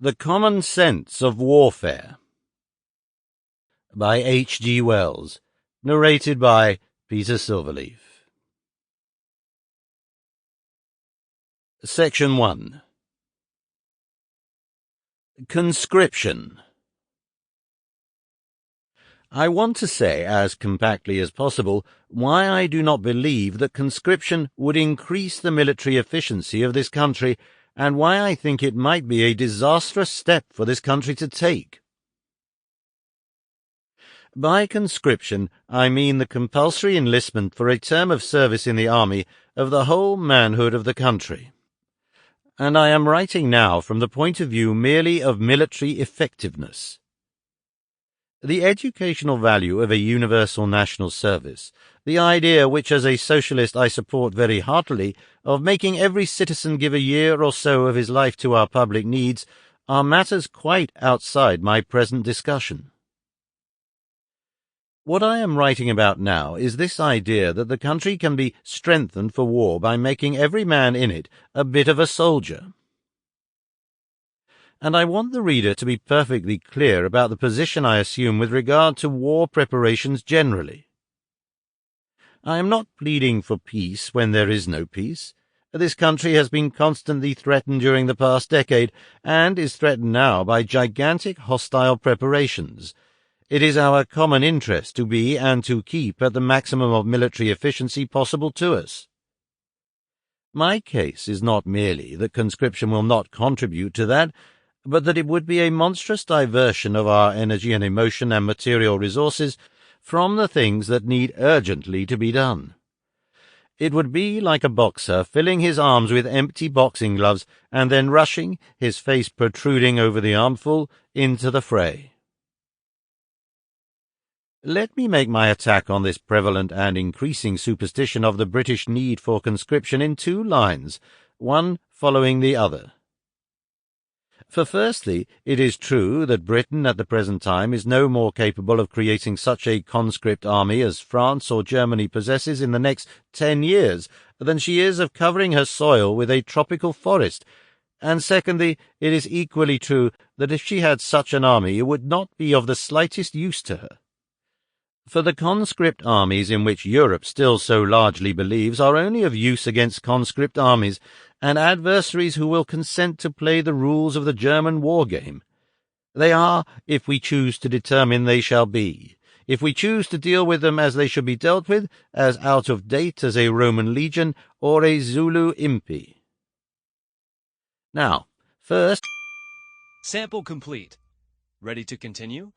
The Common Sense of Warfare by H.G. Wells, narrated by Peter Silverleaf. Section 1. Conscription. I want to say, as compactly as possible, why I do not believe that conscription would increase the military efficiency of this country, and why I think it might be a disastrous step for this country to take. By conscription, I mean the compulsory enlistment for a term of service in the army of the whole manhood of the country. And I am writing now from the point of view merely of military effectiveness. The educational value of a universal national service, the idea which as a socialist I support very heartily, of making every citizen give a year or so of his life to our public needs, are matters quite outside my present discussion. What I am writing about now is this idea that the country can be strengthened for war by making every man in it a bit of a soldier. And I want the reader to be perfectly clear about the position I assume with regard to war preparations generally. I am not pleading for peace when there is no peace. This country has been constantly threatened during the past decade, and is threatened now by gigantic hostile preparations. It is our common interest to be and to keep at the maximum of military efficiency possible to us. My case is not merely that conscription will not contribute to that, but that it would be a monstrous diversion of our energy and emotion and material resources from the things that need urgently to be done. It would be like a boxer filling his arms with empty boxing gloves and then rushing, his face protruding over the armful, into the fray. Let me make my attack on this prevalent and increasing superstition of the British need for conscription in two lines, one following the other. For firstly, it is true that Britain at the present time is no more capable of creating such a conscript army as France or Germany possesses in the next 10 years than she is of covering her soil with a tropical forest, and secondly, it is equally true that if she had such an army it would not be of the slightest use to her. For the conscript armies in which Europe still so largely believes are only of use against conscript armies, and adversaries who will consent to play the rules of the German war game. They are, if we choose to determine they shall be, if we choose to deal with them as they should be dealt with, as out of date as a Roman legion or a Zulu impi. Now, first... Sample complete. Ready to continue?